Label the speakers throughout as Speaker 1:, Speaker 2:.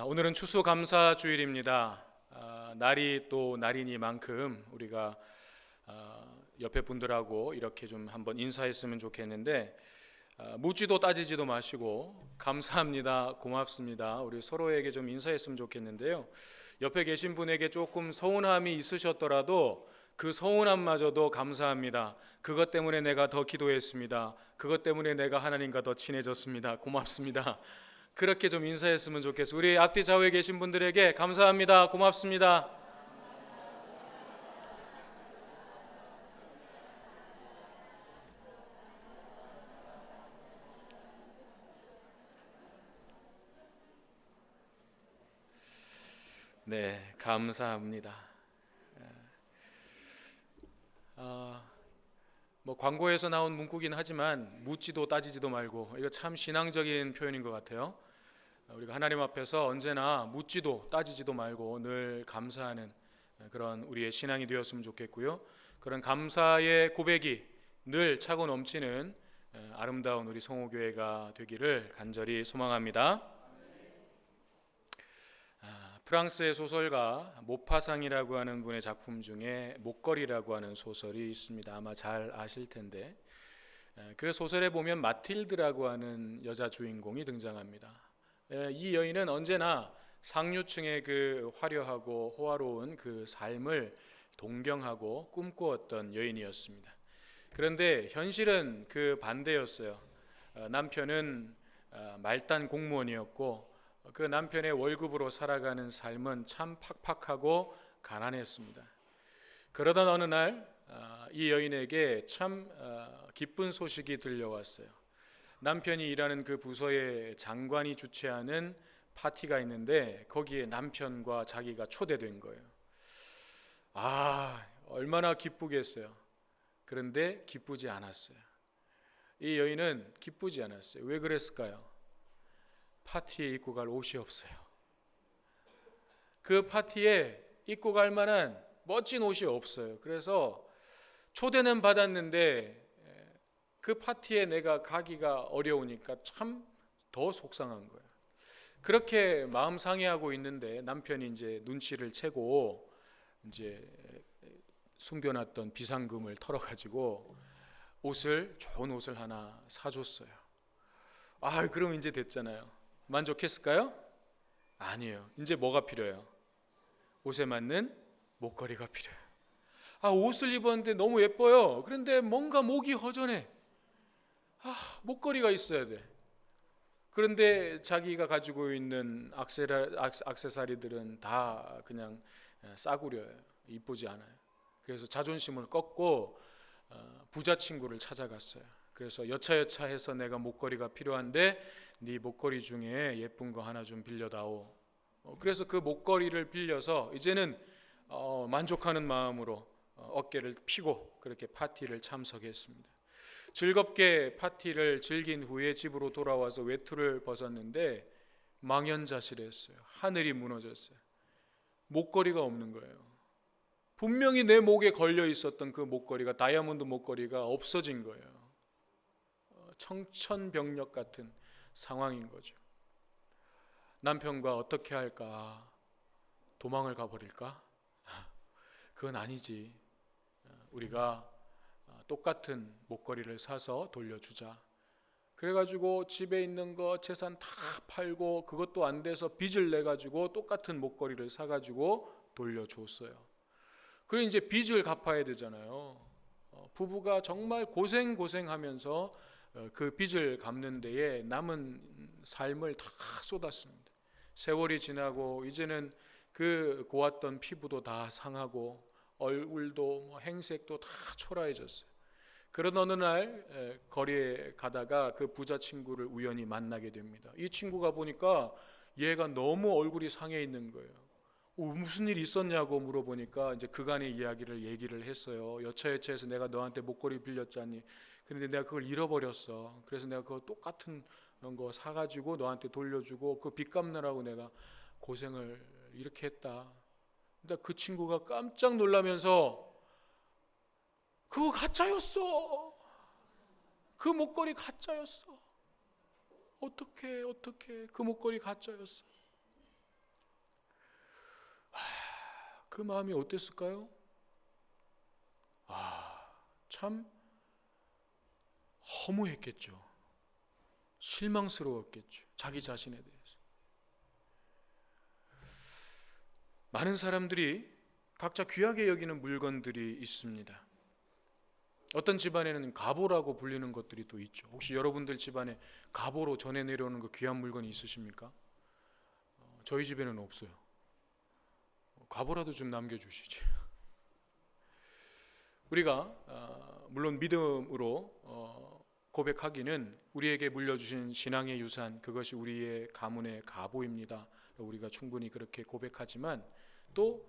Speaker 1: 오늘은 추수감사주일입니다. 날이 또 날이니만큼 우리가 옆에 분들하고 이렇게 좀 한번 인사했으면 좋겠는데, 묻지도 따지지도 마시고 감사합니다, 고맙습니다, 우리 서로에게 좀 인사했으면 좋겠는데요. 옆에 계신 분에게 조금 서운함이 있으셨더라도 그 서운함마저도 감사합니다, 그것 때문에 내가 더 기도했습니다, 그것 때문에 내가 하나님과 더 친해졌습니다, 고맙습니다, 그렇게 좀 인사했으면 좋겠어요. 우리 앞뒤 좌우에 계신 분들에게 감사합니다, 고맙습니다. 네, 감사합니다. 광고에서 나온 문구긴 하지만 묻지도 따지지도 말고, 이거 참 신앙적인 표현인 것 같아요. 우리가 하나님 앞에서 언제나 묻지도 따지지도 말고 늘 감사하는 그런 우리의 신앙이 되었으면 좋겠고요. 그런 감사의 고백이 늘 차고 넘치는 아름다운 우리 성호교회가 되기를 간절히 소망합니다. 프랑스의 소설가 모파상이라고 하는 분의 작품 중에 목걸이라고 하는 소설이 있습니다. 아마 잘 아실 텐데, 그 소설에 보면 마틸드라고 하는 여자 주인공이 등장합니다. 이 여인은 언제나 상류층의 그 화려하고 호화로운 그 삶을 동경하고 꿈꾸었던 여인이었습니다. 그런데 현실은 그 반대였어요. 남편은 말단 공무원이었고, 그 남편의 월급으로 살아가는 삶은 참 팍팍하고 가난했습니다. 그러던 어느 날 이 여인에게 참 기쁜 소식이 들려왔어요. 남편이 일하는 그 부서의 장관이 주최하는 파티가 있는데 거기에 남편과 자기가 초대된 거예요. 얼마나 기쁘겠어요. 그런데 기쁘지 않았어요. 이 여인은 기쁘지 않았어요. 왜 그랬을까요? 파티에 입고 갈 옷이 없어요. 그 파티에 입고 갈 만한 멋진 옷이 없어요. 그래서 초대는 받았는데 그 파티에 내가 가기가 어려우니까 참 더 속상한 거예요. 그렇게 마음 상해하고 있는데 남편이 이제 눈치를 채고 이제 숨겨놨던 비상금을 털어가지고 좋은 옷을 하나 사줬어요. 그럼 이제 됐잖아요. 만족했을까요? 아니에요. 이제 뭐가 필요해요? 옷에 맞는 목걸이가 필요해요. 옷을 입었는데 너무 예뻐요. 그런데 뭔가 목이 허전해. 목걸이가 있어야 돼. 그런데 자기가 가지고 있는 액세서리들은 다 그냥 싸구려예요. 이쁘지 않아요. 그래서 자존심을 꺾고 부자 친구를 찾아갔어요. 그래서 여차여차해서 내가 목걸이가 필요한데 네 목걸이 중에 예쁜 거 하나 좀 빌려다오. 그래서 그 목걸이를 빌려서 이제는 만족하는 마음으로 어깨를 펴고 그렇게 파티를 참석했습니다. 즐겁게 파티를 즐긴 후에 집으로 돌아와서 외투를 벗었는데 망연자실했어요. 하늘이 무너졌어요. 목걸이가 없는 거예요. 분명히 내 목에 걸려 있었던 그 목걸이가, 다이아몬드 목걸이가 없어진 거예요. 청천벽력 같은 상황인 거죠. 남편과 어떻게 할까? 도망을 가버릴까? 그건 아니지. 우리가 똑같은 목걸이를 사서 돌려주자. 그래가지고 집에 있는 거 재산 다 팔고 그것도 안 돼서 빚을 내가지고 똑같은 목걸이를 사가지고 돌려줬어요. 그리고 이제 빚을 갚아야 되잖아요. 부부가 정말 고생하면서 그 빚을 갚는 데에 남은 삶을 다 쏟았습니다. 세월이 지나고 이제는 그 고왔던 피부도 다 상하고 얼굴도 행색도 다 초라해졌어요. 그런 어느 날 거리에 가다가 그 부자 친구를 우연히 만나게 됩니다. 이 친구가 보니까 얘가 너무 얼굴이 상해 있는 거예요. 무슨 일 있었냐고 물어보니까 이제 그간의 이야기를 얘기를 했어요. 여차여차해서 내가 너한테 목걸이 빌렸잖니. 그런데 내가 그걸 잃어버렸어. 그래서 내가 그거 똑같은 거 사가지고 너한테 돌려주고 그 빚 갚느라고 내가 고생을 이렇게 했다. 근데 그 친구가 깜짝 놀라면서 그거 가짜였어. 그 목걸이 가짜였어. 어떻게 그 목걸이 가짜였어. 그 마음이 어땠을까요? 참 허무했겠죠. 실망스러웠겠죠. 자기 자신에 대해서. 많은 사람들이 각자 귀하게 여기는 물건들이 있습니다. 어떤 집안에는 가보라고 불리는 것들이 또 있죠. 혹시 여러분들 집안에 가보로 전해 내려오는 그 귀한 물건이 있으십니까? 저희 집에는 없어요. 가보라도 좀 남겨주시지. 우리가 물론 믿음으로 고백하기는 우리에게 물려주신 신앙의 유산, 그것이 우리의 가문의 가보입니다. 우리가 충분히 그렇게 고백하지만 또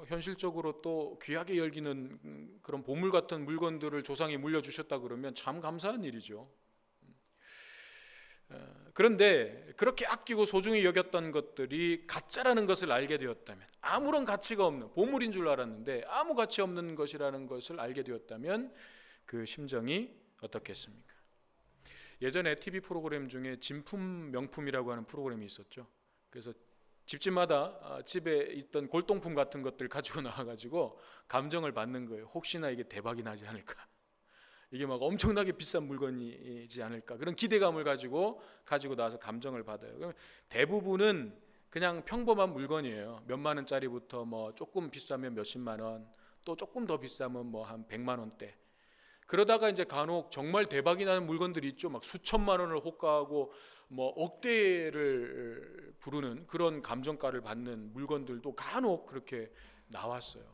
Speaker 1: 현실적으로 또 귀하게 여기는 그런 보물 같은 물건들을 조상이 물려주셨다 그러면 참 감사한 일이죠. 그런데 그렇게 아끼고 소중히 여겼던 것들이 가짜라는 것을 알게 되었다면, 아무런 가치가 없는 보물인 줄 알았는데 아무 가치 없는 것이라는 것을 알게 되었다면 그 심정이 어떻겠습니까? 예전에 TV 프로그램 중에 진품 명품이라고 하는 프로그램이 있었죠. 그래서 집집마다 집에 있던 골동품 같은 것들 가지고 나와가지고 감정을 받는 거예요. 혹시나 이게 대박이 나지 않을까, 이게 막 엄청나게 비싼 물건이지 않을까, 그런 기대감을 가지고 나와서 감정을 받아요. 그러면 대부분은 그냥 평범한 물건이에요. 몇만 원짜리부터 뭐 조금 비싸면 몇십만 원, 또 조금 더 비싸면 뭐 한 100만 원대. 그러다가 이제 간혹 정말 대박이 나는 물건들이 있죠. 막 수천만 원을 호가하고 뭐 억대를 부르는 그런 감정가를 받는 물건들도 간혹 그렇게 나왔어요.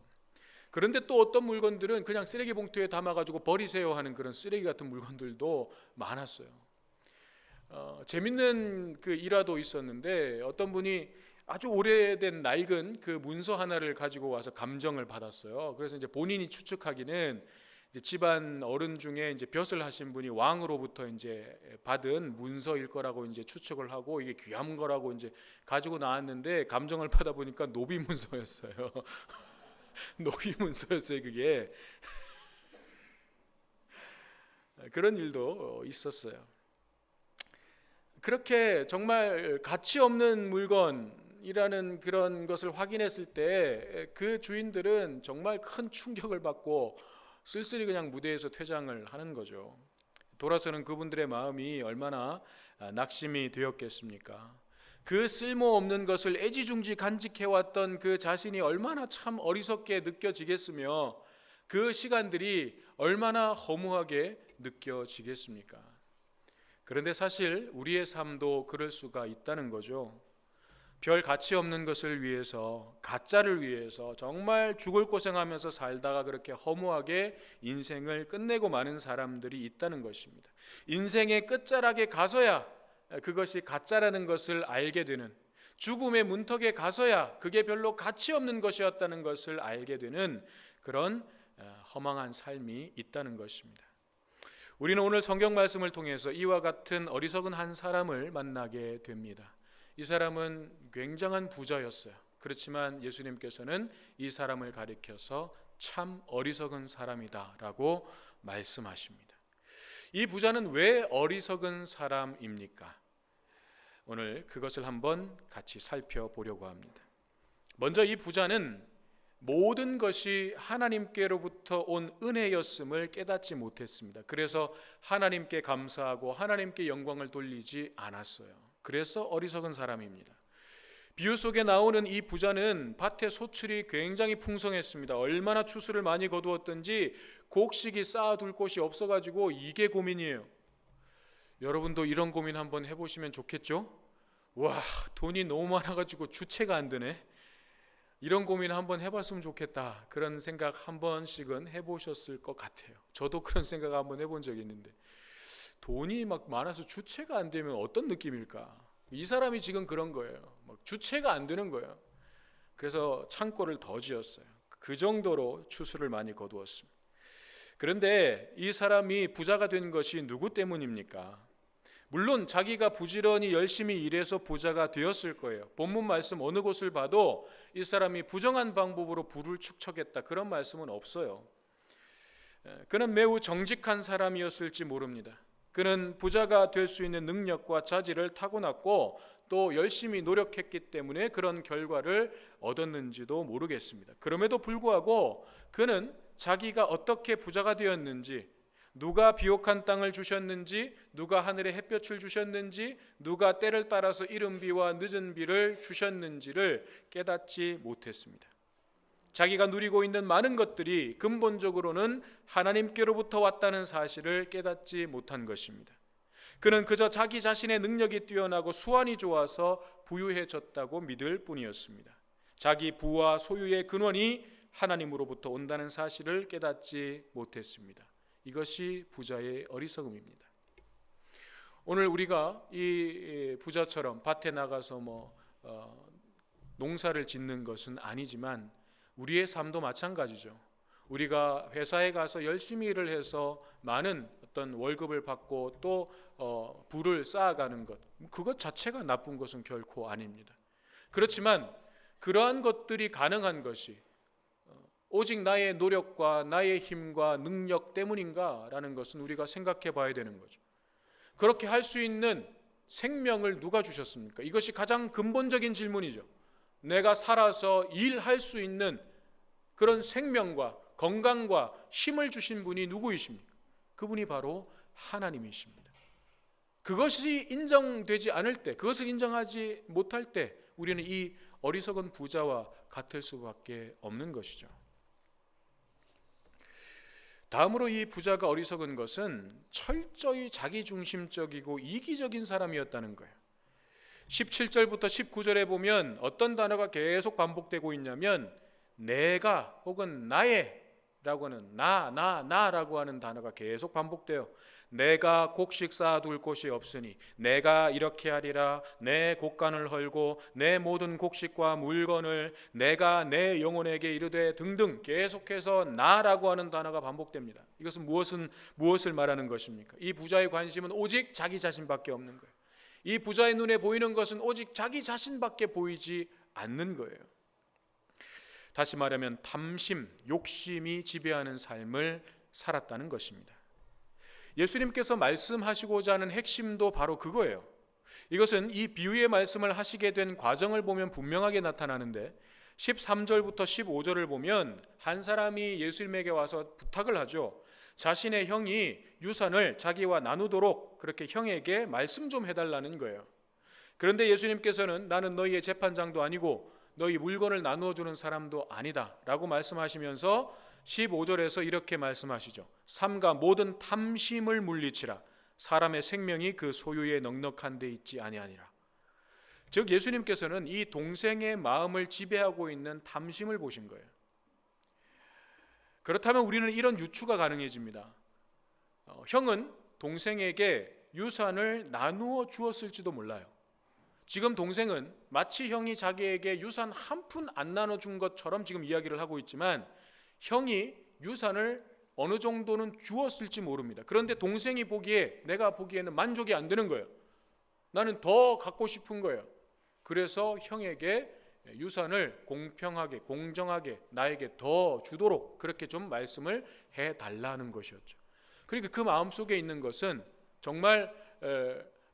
Speaker 1: 그런데 또 어떤 물건들은 그냥 쓰레기 봉투에 담아가지고 버리세요 하는 그런 쓰레기 같은 물건들도 많았어요. 재밌는 그 일화도 있었는데, 어떤 분이 아주 오래된 낡은 그 문서 하나를 가지고 와서 감정을 받았어요. 그래서 이제 본인이 추측하기는 이제 집안 어른 중에 이제 벼슬 하신 분이 왕으로부터 이제 받은 문서일 거라고 이제 추측을 하고, 이게 귀한 거라고 이제 가지고 나왔는데 감정을 받아 보니까 노비 문서였어요. 노비 문서였어요, 그게. 그런 일도 있었어요. 그렇게 정말 가치 없는 물건이라는 그런 것을 확인했을 때 그 주인들은 정말 큰 충격을 받고 쓸쓸히 그냥 무대에서 퇴장을 하는 거죠. 돌아서는 그분들의 마음이 얼마나 낙심이 되었겠습니까? 그 쓸모없는 것을 애지중지 간직해왔던 그 자신이 얼마나 참 어리석게 느껴지겠으며, 그 시간들이 얼마나 허무하게 느껴지겠습니까? 그런데 사실 우리의 삶도 그럴 수가 있다는 거죠. 별 가치 없는 것을 위해서, 가짜를 위해서 정말 죽을 고생하면서 살다가 그렇게 허무하게 인생을 끝내고 마는 사람들이 있다는 것입니다. 인생의 끝자락에 가서야 그것이 가짜라는 것을 알게 되는, 죽음의 문턱에 가서야 그게 별로 가치 없는 것이었다는 것을 알게 되는 그런 허망한 삶이 있다는 것입니다. 우리는 오늘 성경 말씀을 통해서 이와 같은 어리석은 한 사람을 만나게 됩니다. 이 사람은 굉장한 부자였어요. 그렇지만 예수님께서는 이 사람을 가리켜서 참 어리석은 사람이다라고 말씀하십니다. 이 부자는 왜 어리석은 사람입니까? 오늘 그것을 한번 같이 살펴보려고 합니다. 먼저 이 부자는 모든 것이 하나님께로부터 온 은혜였음을 깨닫지 못했습니다. 그래서 하나님께 감사하고 하나님께 영광을 돌리지 않았어요. 그래서 어리석은 사람입니다. 비유 속에 나오는 이 부자는 밭의 소출이 굉장히 풍성했습니다. 얼마나 추수를 많이 거두었든지 곡식이 쌓아둘 곳이 없어가지고 이게 고민이에요. 여러분도 이런 고민 한번 해보시면 좋겠죠? 와, 돈이 너무 많아가지고 주체가 안 되네. 이런 고민 한번 해봤으면 좋겠다. 그런 생각 한 번씩은 해보셨을 것 같아요. 저도 그런 생각 한번 해본 적이 있는데, 돈이 막 많아서 주체가 안 되면 어떤 느낌일까? 이 사람이 지금 그런 거예요. 막 주체가 안 되는 거예요. 그래서 창고를 더 지었어요. 그 정도로 추수를 많이 거두었습니다. 그런데 이 사람이 부자가 된 것이 누구 때문입니까? 물론 자기가 부지런히 열심히 일해서 부자가 되었을 거예요. 본문 말씀 어느 곳을 봐도 이 사람이 부정한 방법으로 부를 축적했다, 그런 말씀은 없어요. 그는 매우 정직한 사람이었을지 모릅니다. 그는 부자가 될 수 있는 능력과 자질을 타고났고 또 열심히 노력했기 때문에 그런 결과를 얻었는지도 모르겠습니다. 그럼에도 불구하고 그는 자기가 어떻게 부자가 되었는지, 누가 비옥한 땅을 주셨는지, 누가 하늘의 햇볕을 주셨는지, 누가 때를 따라서 이른 비와 늦은 비를 주셨는지를 깨닫지 못했습니다. 자기가 누리고 있는 많은 것들이 근본적으로는 하나님께로부터 왔다는 사실을 깨닫지 못한 것입니다. 그는 그저 자기 자신의 능력이 뛰어나고 수완이 좋아서 부유해졌다고 믿을 뿐이었습니다. 자기 부와 소유의 근원이 하나님으로부터 온다는 사실을 깨닫지 못했습니다. 이것이 부자의 어리석음입니다. 오늘 우리가 이 부자처럼 밭에 나가서 농사를 짓는 것은 아니지만 우리의 삶도 마찬가지죠. 우리가 회사에 가서 열심히 일을 해서 많은 어떤 월급을 받고 또 부를 쌓아가는 것, 그것 자체가 나쁜 것은 결코 아닙니다. 그렇지만 그러한 것들이 가능한 것이 오직 나의 노력과 나의 힘과 능력 때문인가 라는 것은 우리가 생각해 봐야 되는 거죠. 그렇게 할 수 있는 생명을 누가 주셨습니까? 이것이 가장 근본적인 질문이죠. 내가 살아서 일할 수 있는 그런 생명과 건강과 힘을 주신 분이 누구이십니까? 그분이 바로 하나님이십니다. 그것이 인정되지 않을 때, 그것을 인정하지 못할 때 우리는 이 어리석은 부자와 같을 수밖에 없는 것이죠. 다음으로 이 부자가 어리석은 것은 철저히 자기중심적이고 이기적인 사람이었다는 거예요. 17절부터 19절에 보면 어떤 단어가 계속 반복되고 있냐면 내가 혹은 나의 라고 하는 나라고 하는 단어가 계속 반복돼요. 내가 곡식 쌓아둘 곳이 없으니 내가 이렇게 하리라. 내 곡간을 헐고 내 모든 곡식과 물건을 내가 내 영혼에게 이르되 등등 계속해서 나라고 하는 단어가 반복됩니다. 이것은 무엇을 말하는 것입니까? 이 부자의 관심은 오직 자기 자신밖에 없는 거예요. 이 부자의 눈에 보이는 것은 오직 자기 자신밖에 보이지 않는 거예요. 다시 말하면 탐심, 욕심이 지배하는 삶을 살았다는 것입니다. 예수님께서 말씀하시고자 하는 핵심도 바로 그거예요. 이것은 이 비유의 말씀을 하시게 된 과정을 보면 분명하게 나타나는데 13절부터 15절을 보면 한 사람이 예수님에게 와서 부탁을 하죠. 자신의 형이 유산을 자기와 나누도록 그렇게 형에게 말씀 좀 해달라는 거예요. 그런데 예수님께서는 나는 너희의 재판장도 아니고 너희 물건을 나누어 주는 사람도 아니다 라고 말씀하시면서 15절에서 이렇게 말씀하시죠. 삼가 모든 탐심을 물리치라. 사람의 생명이 그 소유에 넉넉한 데 있지 아니하니라. 즉 예수님께서는 이 동생의 마음을 지배하고 있는 탐심을 보신 거예요. 그렇다면 우리는 이런 유추가 가능해집니다. 형은 동생에게 유산을 나누어 주었을지도 몰라요. 지금 동생은 마치 형이 자기에게 유산 한 푼 안 나눠준 것처럼 지금 이야기를 하고 있지만 형이 유산을 어느 정도는 주었을지 모릅니다. 그런데 동생이 보기에 내가 보기에는 만족이 안 되는 거예요. 나는 더 갖고 싶은 거예요. 그래서 형에게 유산을 공평하게 공정하게 나에게 더 주도록 그렇게 좀 말씀을 해달라는 것이었죠. 그러니까 그 마음속에 있는 것은 정말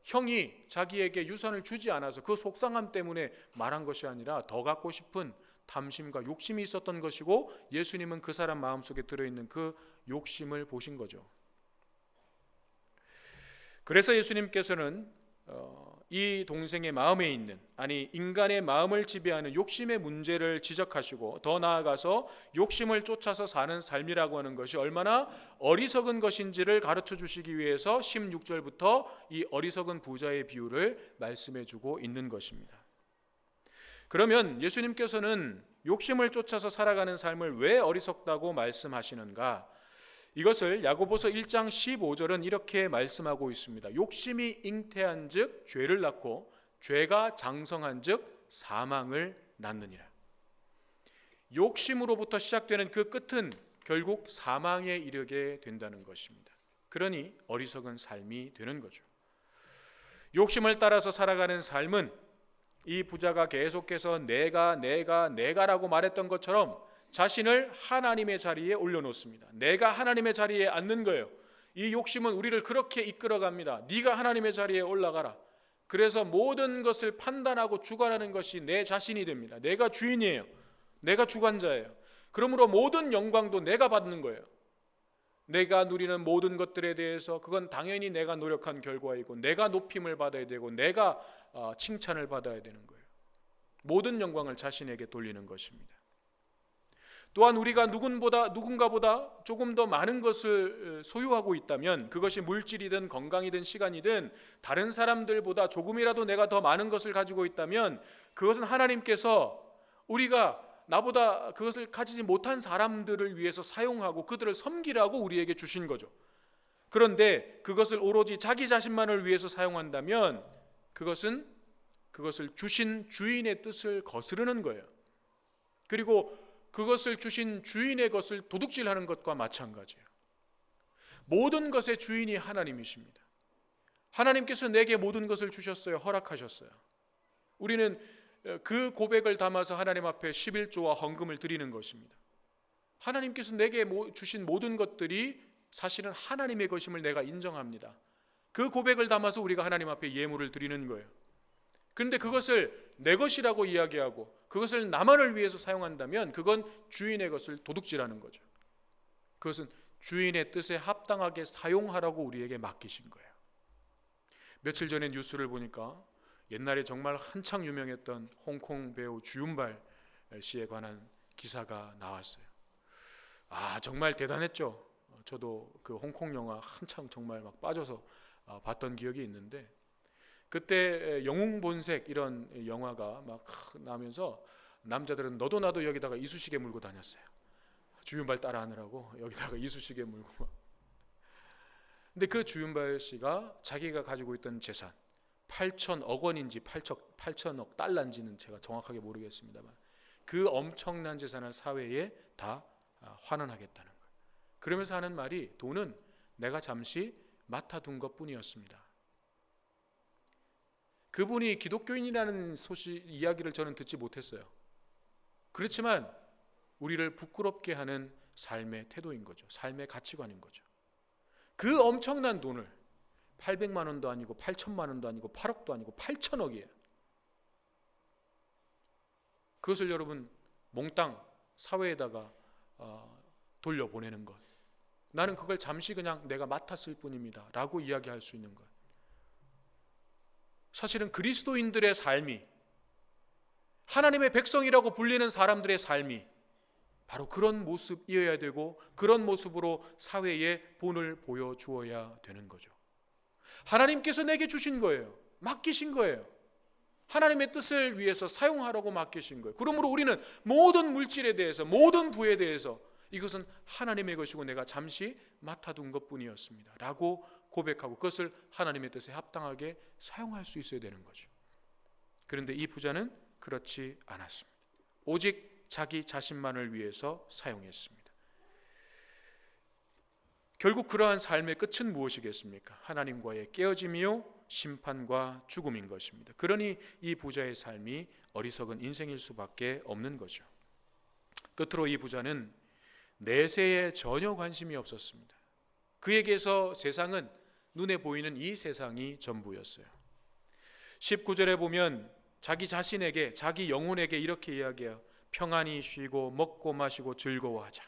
Speaker 1: 형이 자기에게 유산을 주지 않아서 그 속상함 때문에 말한 것이 아니라 더 갖고 싶은 탐심과 욕심이 있었던 것이고 예수님은 그 사람 마음속에 들어있는 그 욕심을 보신 거죠. 그래서 예수님께서는 이 동생의 마음에 있는 인간의 마음을 지배하는 욕심의 문제를 지적하시고 더 나아가서 욕심을 쫓아서 사는 삶이라고 하는 것이 얼마나 어리석은 것인지를 가르쳐 주시기 위해서 16절부터 이 어리석은 부자의 비유를 말씀해 주고 있는 것입니다. 그러면 예수님께서는 욕심을 쫓아서 살아가는 삶을 왜 어리석다고 말씀하시는가? 이것을 야고보서 1장 15절은 이렇게 말씀하고 있습니다. 욕심이 잉태한 즉 죄를 낳고 죄가 장성한 즉 사망을 낳느니라. 욕심으로부터 시작되는 그 끝은 결국 사망에 이르게 된다는 것입니다. 그러니 어리석은 삶이 되는 거죠. 욕심을 따라서 살아가는 삶은 이 부자가 계속해서 내가라고 말했던 것처럼 자신을 하나님의 자리에 올려놓습니다. 내가 하나님의 자리에 앉는 거예요. 이 욕심은 우리를 그렇게 이끌어갑니다. 네가 하나님의 자리에 올라가라. 그래서 모든 것을 판단하고 주관하는 것이 내 자신이 됩니다. 내가 주인이에요. 내가 주관자예요. 그러므로 모든 영광도 내가 받는 거예요. 내가 누리는 모든 것들에 대해서 그건 당연히 내가 노력한 결과이고 내가 높임을 받아야 되고 내가 칭찬을 받아야 되는 거예요. 모든 영광을 자신에게 돌리는 것입니다. 또한 우리가 누군가보다 조금 더 많은 것을 소유하고 있다면, 그것이 물질이든 건강이든 시간이든 다른 사람들보다 조금이라도 내가 더 많은 것을 가지고 있다면, 그것은 하나님께서 우리가 나보다 그것을 가지지 못한 사람들을 위해서 사용하고 그들을 섬기라고 우리에게 주신 거죠. 그런데 그것을 오로지 자기 자신만을 위해서 사용한다면 그것을 주신 주인의 뜻을 거스르는 거예요. 그리고 그것을 주신 주인의 것을 도둑질하는 것과 마찬가지예요. 모든 것의 주인이 하나님이십니다. 하나님께서 내게 모든 것을 주셨어요. 허락하셨어요. 우리는 그 고백을 담아서 하나님 앞에 11조와 헌금을 드리는 것입니다. 하나님께서 내게 주신 모든 것들이 사실은 하나님의 것임을 내가 인정합니다. 그 고백을 담아서 우리가 하나님 앞에 예물을 드리는 거예요. 그런데 그것을 내 것이라고 이야기하고 그것을 나만을 위해서 사용한다면 그건 주인의 것을 도둑질하는 거죠. 그것은 주인의 뜻에 합당하게 사용하라고 우리에게 맡기신 거예요. 며칠 전에 뉴스를 보니까 옛날에 정말 한창 유명했던 홍콩 배우 주윤발 씨에 관한 기사가 나왔어요. 정말 대단했죠. 저도 그 홍콩 영화 한창 정말 막 빠져서 봤던 기억이 있는데, 그때 영웅본색 이런 영화가 막 나면서 남자들은 너도 나도 여기다가 이쑤시개 물고 다녔어요. 주윤발 따라하느라고 여기다가 이쑤시개 물고 막. 근데 그 주윤발 씨가 자기가 가지고 있던 재산 8천억 원인지 8천억 달러인지는 제가 정확하게 모르겠습니다만 그 엄청난 재산을 사회에 다 환원하겠다는 거예요. 그러면서 하는 말이 돈은 내가 잠시 맡아둔 것뿐이었습니다. 그분이 기독교인이라는 이야기를 저는 듣지 못했어요. 그렇지만 우리를 부끄럽게 하는 삶의 태도인 거죠. 삶의 가치관인 거죠. 그 엄청난 돈을 800만 원도 아니고 8천만 원도 아니고 8억도 아니고 8천억이에요. 그것을 여러분 몽땅 사회에다가 돌려보내는 것, 나는 그걸 잠시 그냥 내가 맡았을 뿐입니다 라고 이야기할 수 있는 것. 사실은 그리스도인들의 삶이, 하나님의 백성이라고 불리는 사람들의 삶이 바로 그런 모습이어야 되고 그런 모습으로 사회에 본을 보여주어야 되는 거죠. 하나님께서 내게 주신 거예요. 맡기신 거예요. 하나님의 뜻을 위해서 사용하라고 맡기신 거예요. 그러므로 우리는 모든 물질에 대해서, 모든 부에 대해서 이것은 하나님의 것이고 내가 잠시 맡아둔 것뿐이었습니다 라고 고백하고 그것을 하나님의 뜻에 합당하게 사용할 수 있어야 되는 거죠. 그런데 이 부자는 그렇지 않았습니다. 오직 자기 자신만을 위해서 사용했습니다. 결국 그러한 삶의 끝은 무엇이겠습니까? 하나님과의 깨어짐이요 심판과 죽음인 것입니다. 그러니 이 부자의 삶이 어리석은 인생일 수밖에 없는 거죠. 끝으로 이 부자는 내세에 전혀 관심이 없었습니다. 그에게서 세상은 눈에 보이는 이 세상이 전부였어요. 19절에 보면 자기 자신에게, 자기 영혼에게 이렇게 이야기해요. 평안히 쉬고 먹고 마시고 즐거워하자.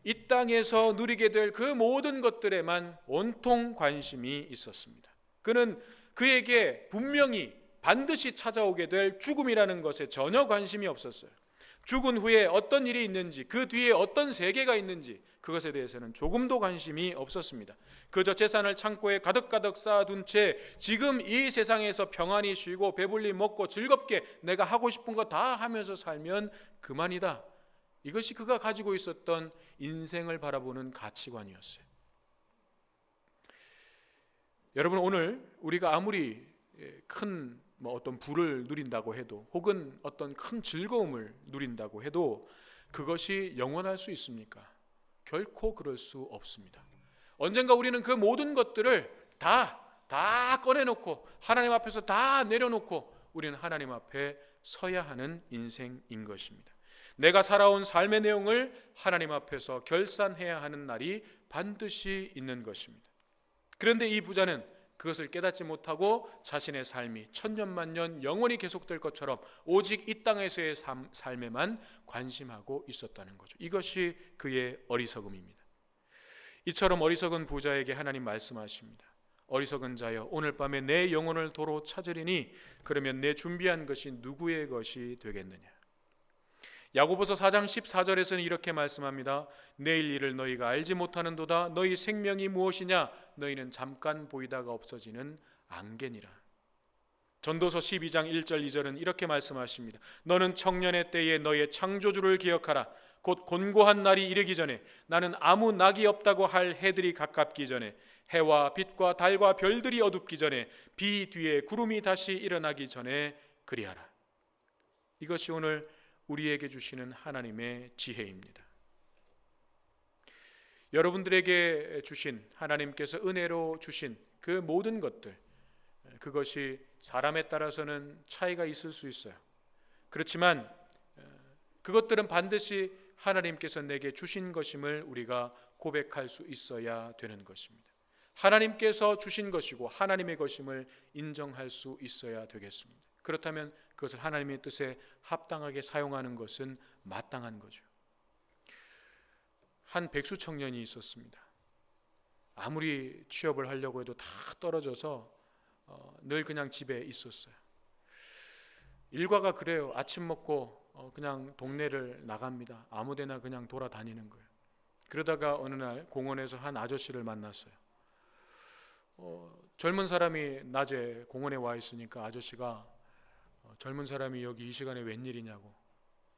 Speaker 1: 이 땅에서 누리게 될 그 모든 것들에만 온통 관심이 있었습니다. 그는 그에게 분명히 반드시 찾아오게 될 죽음이라는 것에 전혀 관심이 없었어요. 죽은 후에 어떤 일이 있는지, 그 뒤에 어떤 세계가 있는지 그것에 대해서는 조금도 관심이 없었습니다. 그저 재산을 창고에 가득가득 쌓아둔 채 지금 이 세상에서 평안히 쉬고 배불리 먹고 즐겁게 내가 하고 싶은 거 다 하면서 살면 그만이다. 이것이 그가 가지고 있었던 인생을 바라보는 가치관이었어요. 여러분, 오늘 우리가 아무리 큰 어떤 부를 누린다고 해도, 혹은 어떤 큰 즐거움을 누린다고 해도 그것이 영원할 수 있습니까? 결코 그럴 수 없습니다. 언젠가 우리는 그 모든 것들을 다 꺼내놓고 하나님 앞에서 다 내려놓고 우리는 하나님 앞에 서야 하는 인생인 것입니다. 내가 살아온 삶의 내용을 하나님 앞에서 결산해야 하는 날이 반드시 있는 것입니다. 그런데 이 부자는 그것을 깨닫지 못하고 자신의 삶이 천년만년 영원히 계속될 것처럼 오직 이 땅에서의 삶에만 관심하고 있었다는 거죠. 이것이 그의 어리석음입니다. 이처럼 어리석은 부자에게 하나님 말씀하십니다. 어리석은 자여, 오늘 밤에 내 영혼을 도로 찾으리니 그러면 내 준비한 것이 누구의 것이 되겠느냐. 야고보서 4장 14절에서는 이렇게 말씀합니다. 내일 일을 너희가 알지 못하는도다. 너희 생명이 무엇이냐? 너희는 잠깐 보이다가 없어지는 안개니라. 전도서 12장 1절 2절은 이렇게 말씀하십니다. 너는 청년의 때에 너의 창조주를 기억하라. 곧 곤고한 날이 이르기 전에, 나는 아무 낙이 없다고 할 해들이 가깝기 전에, 해와 빛과 달과 별들이 어둡기 전에, 비 뒤에 구름이 다시 일어나기 전에 그리하라. 이것이 오늘 우리에게 주시는 하나님의 지혜입니다. 여러분들에게 주신, 하나님께서 은혜로 주신 그 모든 것들, 그것이 사람에 따라서는 차이가 있을 수 있어요. 그렇지만 그것들은 반드시 하나님께서 내게 주신 것임을 우리가 고백할 수 있어야 되는 것입니다. 하나님께서 주신 것이고 하나님의 것임을 인정할 수 있어야 되겠습니다. 그렇다면 그것을 하나님의 뜻에 합당하게 사용하는 것은 마땅한 거죠. 한 백수 청년이 있었습니다. 아무리 취업을 하려고 해도 다 떨어져서 늘 그냥 집에 있었어요. 일과가 그래요. 아침 먹고 그냥 동네를 나갑니다. 아무데나 그냥 돌아다니는 거예요. 그러다가 어느 날 공원에서 한 아저씨를 만났어요. 젊은 사람이 낮에 공원에 와 있으니까 아저씨가 젊은 사람이 여기 이 시간에 웬일이냐고.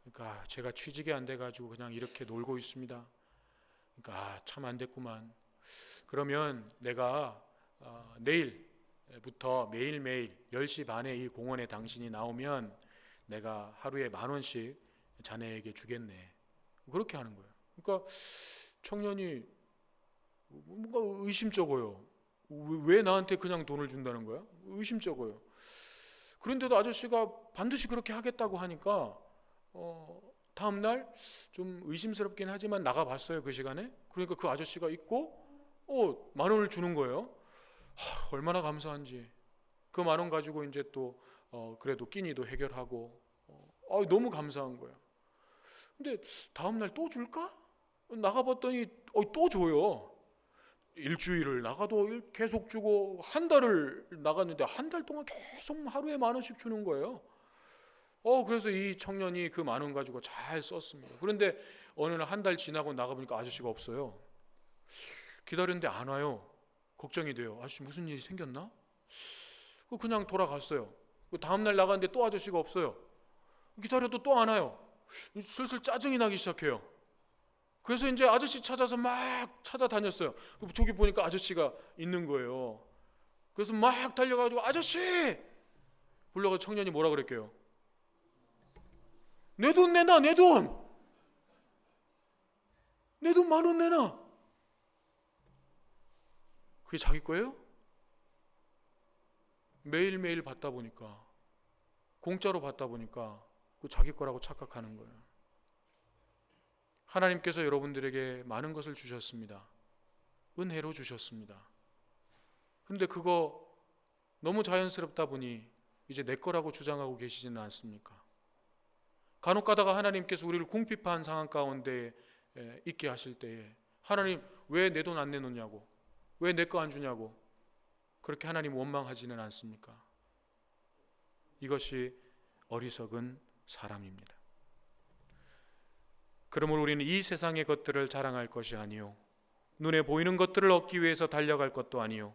Speaker 1: 그러니까 제가 취직이 안 돼가지고 그냥 이렇게 놀고 있습니다. 그러니까 참 안 됐구만. 그러면 내가 내일부터 매일매일 10시 반에 이 공원에 당신이 나오면 내가 하루에 10,000원씩 자네에게 주겠네. 그렇게 하는 거예요. 그러니까 청년이 뭔가 의심쩍어요. 왜 나한테 그냥 돈을 준다는 거야? 의심쩍어요. 그런데도 아저씨가 반드시 그렇게 하겠다고 하니까 다음 날 좀 의심스럽긴 하지만 나가봤어요. 그 시간에. 그러니까 그 아저씨가 있고 10,000원을 주는 거예요. 얼마나 감사한지. 그 10,000원 가지고 이제 또 그래도 끼니도 해결하고 너무 감사한 거예요. 근데 다음 날 또 줄까? 나가봤더니 또 줘요. 일주일을 나가도 계속 주고 한 달을 나갔는데 한 달 동안 계속 하루에 10,000원씩 주는 거예요. 그래서 이 청년이 그 10,000원 가지고 잘 썼습니다. 그런데 어느 날 한 달 지나고 나가보니까 아저씨가 없어요. 기다렸는데 안 와요. 걱정이 돼요. 아저씨 무슨 일이 생겼나? 그냥 돌아갔어요. 다음 날 나갔는데 또 아저씨가 없어요. 기다려도 또 안 와요. 슬슬 짜증이 나기 시작해요. 그래서 이제 아저씨 찾아서 막 찾아다녔어요. 저기 보니까 아저씨가 있는 거예요. 그래서 막 달려가지고 아저씨! 불러가지고 청년이 뭐라 그랬게요? 내 돈 내놔, 내 돈! 내 돈 10,000원 내놔! 그게 자기 거예요? 매일매일 받다 보니까, 공짜로 받다 보니까 그 자기 거라고 착각하는 거예요. 하나님께서 여러분들에게 많은 것을 주셨습니다. 은혜로 주셨습니다. 그런데 그거 너무 자연스럽다 보니 이제 내 거라고 주장하고 계시지는 않습니까? 간혹 가다가 하나님께서 우리를 궁핍한 상황 가운데 있게 하실 때에 하나님 왜 내 돈 안 내놓냐고, 왜 내 거 안 주냐고 그렇게 하나님 원망하지는 않습니까? 이것이 어리석은 사람입니다. 그러므로 우리는 이 세상의 것들을 자랑할 것이 아니요 눈에 보이는 것들을 얻기 위해서 달려갈 것도 아니요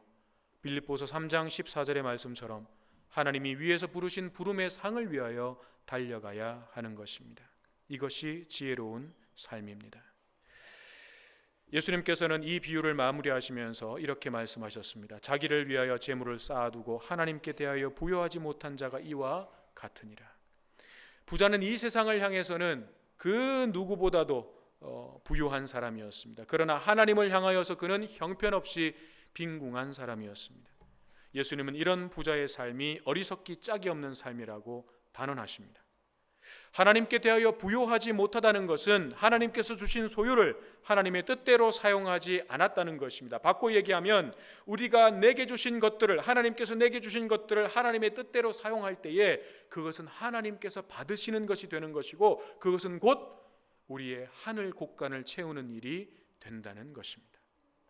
Speaker 1: 빌립보서 3장 14절의 말씀처럼 하나님이 위에서 부르신 부름의 상을 위하여 달려가야 하는 것입니다. 이것이 지혜로운 삶입니다. 예수님께서는 이 비유를 마무리하시면서 이렇게 말씀하셨습니다. 자기를 위하여 재물을 쌓아두고 하나님께 대하여 부여하지 못한 자가 이와 같으니라. 부자는 이 세상을 향해서는 그 누구보다도 부유한 사람이었습니다. 그러나 하나님을 향하여서 그는 형편없이 빈궁한 사람이었습니다. 예수님은 이런 부자의 삶이 어리석기 짝이 없는 삶이라고 단언하십니다. 하나님께 대하여 부요하지 못하다는 것은 하나님께서 주신 소유를 하나님의 뜻대로 사용하지 않았다는 것입니다. 바꿔 얘기하면 우리가 내게 주신 것들을, 하나님께서 내게 주신 것들을 하나님의 뜻대로 사용할 때에 그것은 하나님께서 받으시는 것이 되는 것이고, 그것은 곧 우리의 하늘 곳간을 채우는 일이 된다는 것입니다.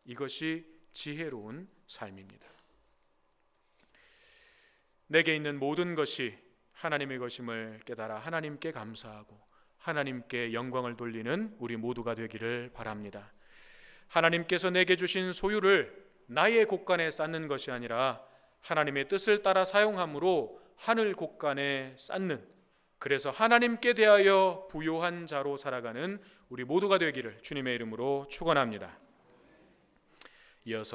Speaker 1: 이것이 지혜로운 삶입니다. 내게 있는 모든 것이 하나님의 것임을 깨달아 하나님께 감사하고 하나님께 영광을 돌리는 우리 모두가 되기를 바랍니다. 하나님께서 내게 주신 소유를 나의 곳간에 쌓는 것이 아니라 하나님의 뜻을 따라 사용함으로 하늘 곳간에 쌓는, 그래서 하나님께 대하여 부요한 자로 살아가는 우리 모두가 되기를 주님의 이름으로 축원합니다. 이어서